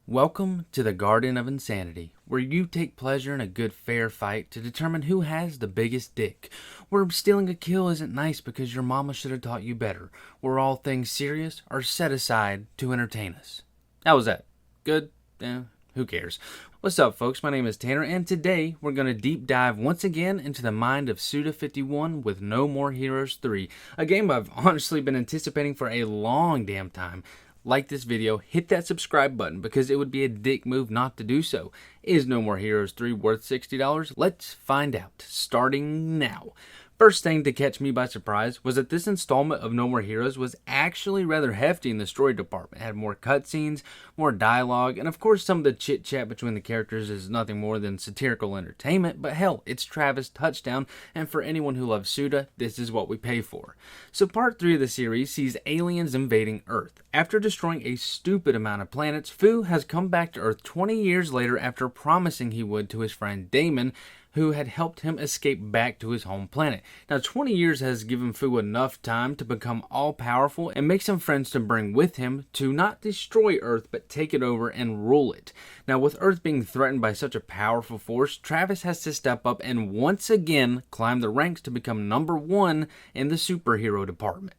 Welcome to the Garden of Insanity, where you take pleasure in a good fair fight to determine who has the biggest dick. Where stealing a kill isn't nice because your mama should have taught you better. Where all things serious are set aside to entertain us. How was that? Good? Who cares? What's up, folks? My name is Tanner, and today we're going to deep dive once again into the mind of Suda 51 with No More Heroes 3, a game I've honestly been anticipating for a long damn time. Like this video, hit that subscribe button because it would be a dick move not to do so. Is No More Heroes 3 worth $60? Let's find out, starting now. First thing to catch me by surprise was that this installment of No More Heroes was actually rather hefty in the story department. It had more cutscenes, more dialogue, and of course some of the chit chat between the characters is nothing more than satirical entertainment, but hell, it's Travis Touchdown, and for anyone who loves Suda, this is what we pay for. So part 3 of the series sees aliens invading Earth. After destroying a stupid amount of planets, Fu has come back to Earth 20 years later after promising he would to his friend Damon, who had helped him escape back to his home planet. Now, 20 years has given Fu enough time to become all-powerful and make some friends to bring with him to not destroy Earth, but take it over and rule it. Now, with Earth being threatened by such a powerful force, Travis has to step up and once again climb the ranks to become number 1 in the superhero department.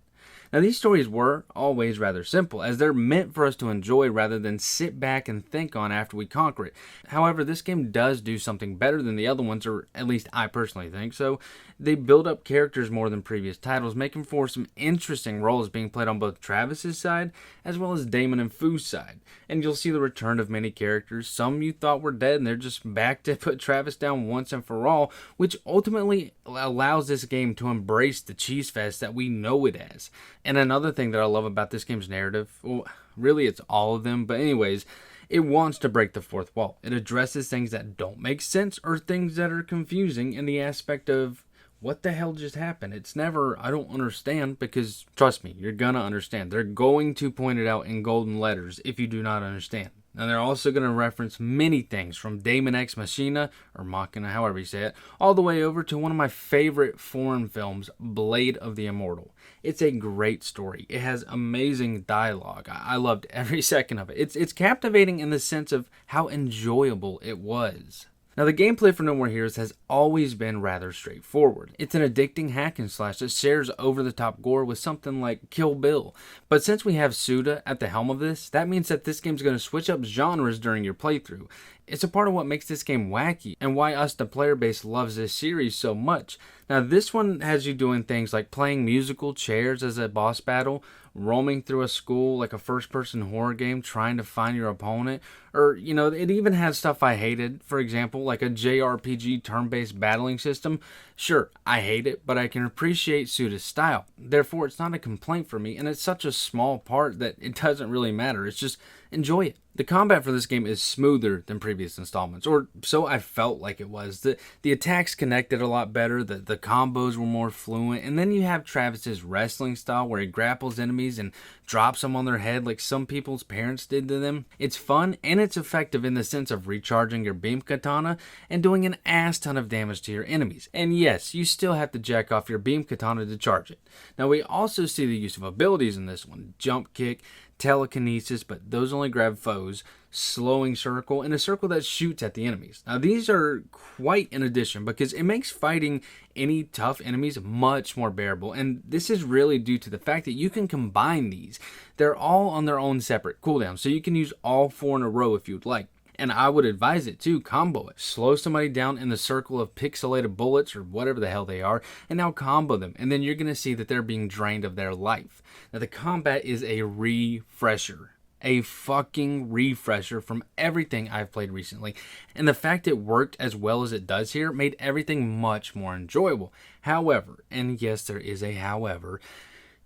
Now, these stories were always rather simple, as they're meant for us to enjoy rather than sit back and think on after we conquer it. However, this game does do something better than the other ones, or at least I personally think so. They build up characters more than previous titles, making for some interesting roles being played on both Travis's side as well as Damon and Fu's side. And you'll see the return of many characters. Some you thought were dead and they're just back to put Travis down once and for all, which ultimately allows this game to embrace the cheese fest that we know it as. And another thing that I love about this game's narrative, well, really it's all of them, but anyways, it wants to break the fourth wall. It addresses things that don't make sense or things that are confusing in the aspect of, what the hell just happened? It's never, I don't understand, because trust me, you're gonna understand. They're going to point it out in golden letters if you do not understand. And they're also going to reference many things from Daemon Ex Machina, or Machina, however you say it, all the way over to one of my favorite foreign films, Blade of the Immortal. It's a great story. It has amazing dialogue. I loved every second of it. It's captivating in the sense of how enjoyable it was. Now, the gameplay for No More Heroes has always been rather straightforward. It's an addicting hack and slash that shares over-the-top gore with something like Kill Bill. But since we have Suda at the helm of this, that means that this game's going to switch up genres during your playthrough. It's a part of what makes this game wacky and why us, the player base, loves this series so much. Now, this one has you doing things like playing musical chairs as a boss battle, roaming through a school like a first-person horror game trying to find your opponent, or, it even has stuff I hated, for example, like a JRPG turn-based battling system. Sure, I hate it, but I can appreciate Suda's style. Therefore, it's not a complaint for me, and it's such a small part that it doesn't really matter. It's just, enjoy it. The combat for this game is smoother than previous installments, or so I felt like it was. The attacks connected a lot better, the combos were more fluent, and then you have Travis's wrestling style where he grapples enemies and drops them on their head like some people's parents did to them. It's fun, and it's effective in the sense of recharging your beam katana and doing an ass ton of damage to your enemies. And yes, you still have to jack off your beam katana to charge it. Now, we also see the use of abilities in this one. Jump kick, telekinesis, but those only grab foes, slowing circle, and a circle that shoots at the enemies. Now, these are quite an addition because it makes fighting any tough enemies much more bearable, and this is really due to the fact that you can combine these. They're all on their own separate cooldowns, so you can use all 4 in a row if you'd like. And I would advise it too, combo it. Slow somebody down in the circle of pixelated bullets or whatever the hell they are, and now combo them. And then you're going to see that they're being drained of their life. Now, the combat is a refresher. A fucking refresher from everything I've played recently. And the fact it worked as well as it does here made everything much more enjoyable. However, and yes, there is a however,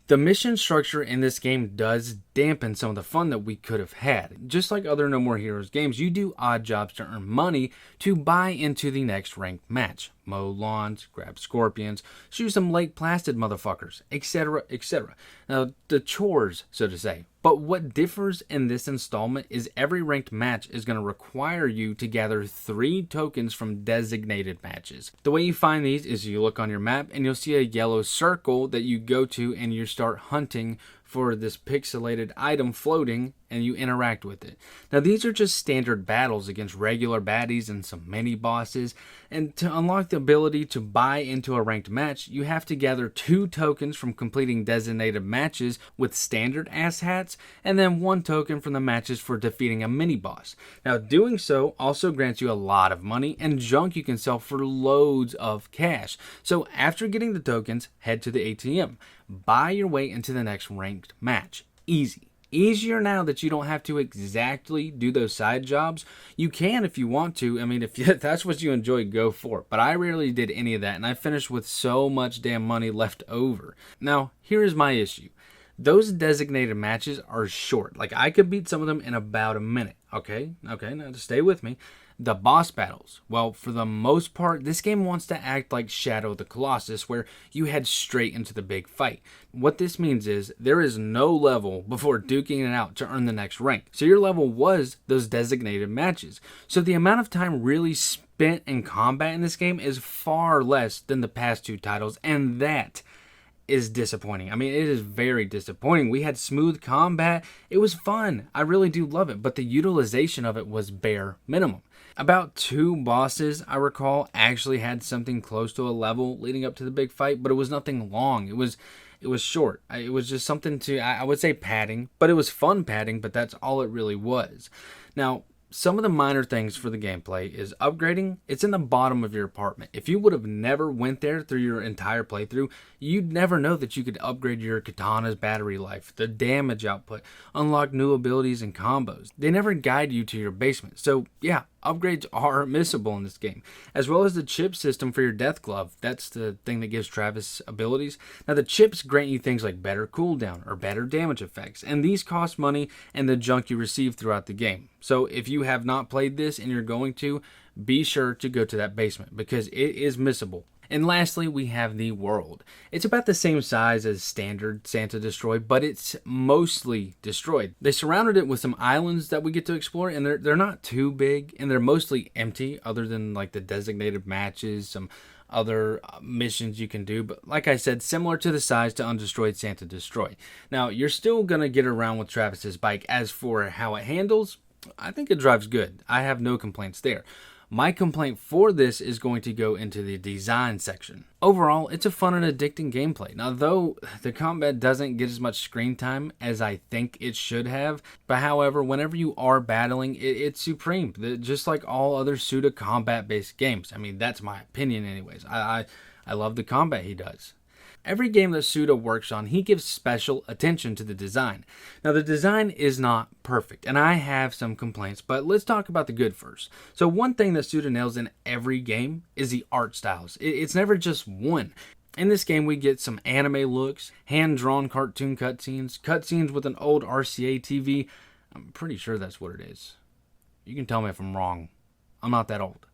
the mission structure in this game does dampen some of the fun that we could have had. Just like other No More Heroes games, you do odd jobs to earn money to buy into the next ranked match. Mow lawns, grab scorpions, shoot some Lake Placid motherfuckers, etc., etc. Now, the chores, so to say. But what differs in this installment is every ranked match is going to require you to gather 3 tokens from designated matches. The way you find these is you look on your map and you'll see a yellow circle that you go to and you start hunting for this pixelated item floating, and you interact with it. Now, these are just standard battles against regular baddies and some mini bosses, and to unlock the ability to buy into a ranked match, you have to gather 2 tokens from completing designated matches with standard ass hats, and then 1 token from the matches for defeating a mini boss. Now, doing so also grants you a lot of money and junk you can sell for loads of cash. So after getting the tokens, head to the ATM. Buy your way into the next ranked match. Easy. Easier now that you don't have to exactly do those side jobs. You can if you want to. I mean, if that's what you enjoy, go for it. But I rarely did any of that, and I finished with so much damn money left over. Now, here's my issue. Those designated matches are short. Like, I could beat some of them in about a minute. Okay, now just stay with me. The boss battles. Well, for the most part, this game wants to act like Shadow of the Colossus, where you head straight into the big fight. What this means is there is no level before duking it out to earn the next rank. So your level was those designated matches. So the amount of time really spent in combat in this game is far less than the past 2 titles, and that is disappointing. I mean, it is very disappointing. We had smooth combat. It was fun. I really do love it, but the utilization of it was bare minimum. About 2 bosses, I recall, actually had something close to a level leading up to the big fight, but it was nothing long. It was short. It was just something to, I would say padding, but it was fun padding, but that's all it really was. Now, some of the minor things for the gameplay is upgrading. It's in the bottom of your apartment. If you would have never went there through your entire playthrough, you'd never know that you could upgrade your katana's battery life, the damage output, unlock new abilities and combos. They never guide you to your basement. So yeah, upgrades are missable in this game, as well as the chip system for your death glove. That's the thing that gives Travis abilities. Now, the chips grant you things like better cooldown or better damage effects, and these cost money and the junk you receive throughout the game. So if you have not played this and you're going to, be sure to go to that basement because it is missable. And lastly, we have the world. It's about the same size as standard Santa Destroy, but it's mostly destroyed. They surrounded it with some islands that we get to explore, and they're not too big, and they're mostly empty other than like the designated matches, some other missions you can do. But like I said, similar to the size to Undestroyed Santa Destroy. Now, you're still going to get around with Travis's bike. As for how it handles, I think it drives good. I have no complaints there. My complaint for this is going to go into the design section. Overall, it's a fun and addicting gameplay. Now, though the combat doesn't get as much screen time as I think it should have, but however, whenever you are battling, it's supreme. Just like all other Suda combat-based games. I mean, that's my opinion anyways. I love the combat he does. Every game that Suda works on, he gives special attention to the design. Now, the design is not perfect, and I have some complaints, but let's talk about the good first. So one thing that Suda nails in every game is the art styles. It's never just one. In this game, we get some anime looks, hand-drawn cartoon cutscenes with an old RCA TV. I'm pretty sure that's what it is. You can tell me if I'm wrong. I'm not that old.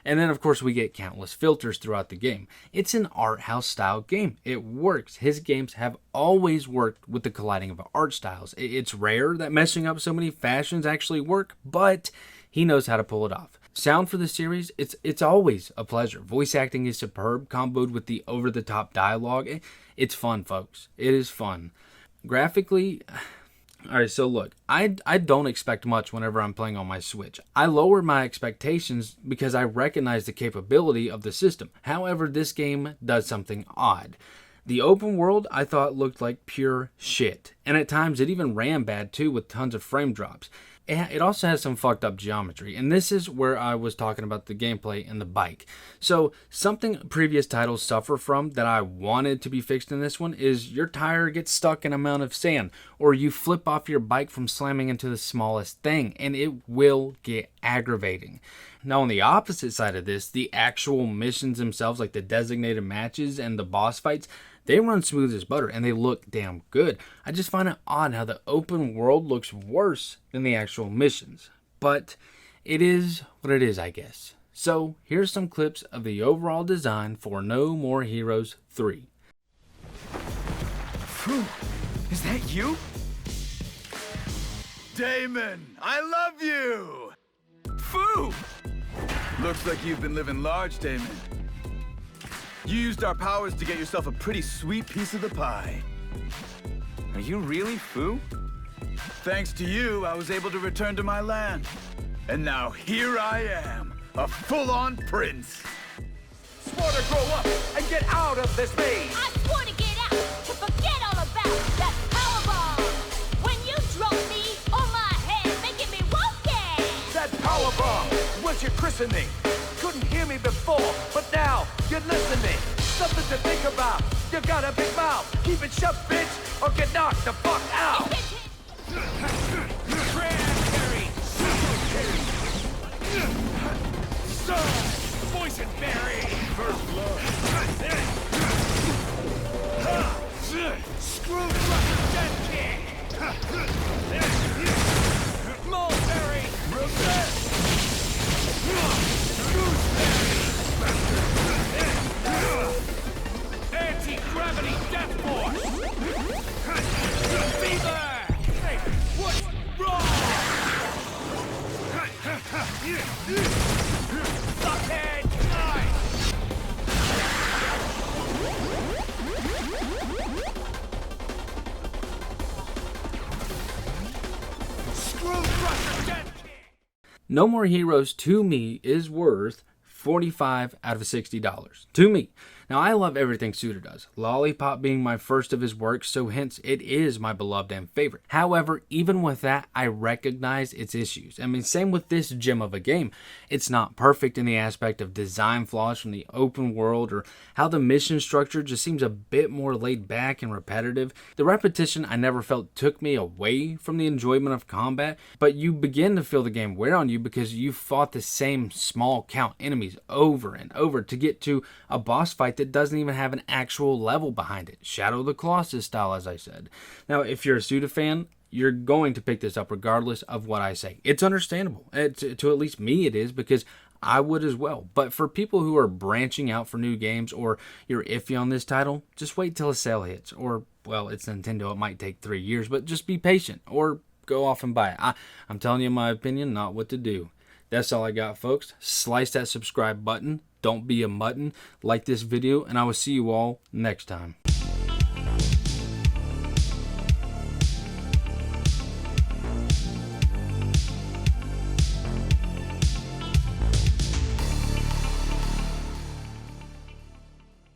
And then, of course, we get countless filters throughout the game. It's an art house style game. It works. His games have always worked with the colliding of art styles. It's rare that messing up so many fashions actually work, but he knows how to pull it off. Sound for the series, it's always a pleasure. Voice acting is superb, comboed with the over-the-top dialogue. It's fun, folks. It is fun. Graphically, alright, so look, I don't expect much whenever I'm playing on my Switch. I lower my expectations because I recognize the capability of the system. However, this game does something odd. The open world, I thought, looked like pure shit. And at times, it even ran bad too, with tons of frame drops. It also has some fucked up geometry, and this is where I was talking about the gameplay and the bike. So, something previous titles suffer from that I wanted to be fixed in this one is your tire gets stuck in a mound of sand, or you flip off your bike from slamming into the smallest thing, and it will get aggravating. Now, on the opposite side of this, the actual missions themselves, like the designated matches and the boss fights, they run smooth as butter, and they look damn good. I just find it odd how the open world looks worse than the actual missions. But it is what it is, I guess. So, here's some clips of the overall design for No More Heroes 3. Phew, is that you? Damon, I love you! Phew! Looks like you've been living large, Damon. You used our powers to get yourself a pretty sweet piece of the pie. Are you really Fu? Thanks to you, I was able to return to my land. And now here I am, a full-on prince. Swore to grow up and get out of this maze. I swore to get out, to forget all about that powerbomb. When you dropped me on my head, making me woken. That powerbomb was your christening. Couldn't hear me before, but now you're listening. Something to think about. You got a big mouth. Keep it shut, bitch, or get knocked the fuck out. Cranberry, boysenberry, first blood. Screwdriver, dead kick. Mulberry, rosette. Anti-gravity death force! Fever! Hey, what's wrong? Suckhead! Screwdriver death kick! No More Heroes to me is worth $45 out of $60. To me. Now, I love everything Suda does, Lollipop being my first of his works, so hence it is my beloved and favorite. However, even with that, I recognize its issues. I mean, same with this gem of a game. It's not perfect in the aspect of design flaws from the open world or how the mission structure just seems a bit more laid back and repetitive. The repetition I never felt took me away from the enjoyment of combat, but you begin to feel the game wear on you because you fought the same small count enemies over and over to get to a boss fight that doesn't even have an actual level behind it. Shadow of the Colossus style, as I said. Now, if you're a Suda fan, you're going to pick this up regardless of what I say. It's understandable. To at least me it is, because I would as well. But for people who are branching out for new games, or you're iffy on this title, just wait till a sale hits. Or, well, it's Nintendo, it might take 3 years, but just be patient or go off and buy it. I'm telling you my opinion, not what to do. That's all I got, folks. Slice that subscribe button. Don't be a mutton. Like this video, and I will see you all next time.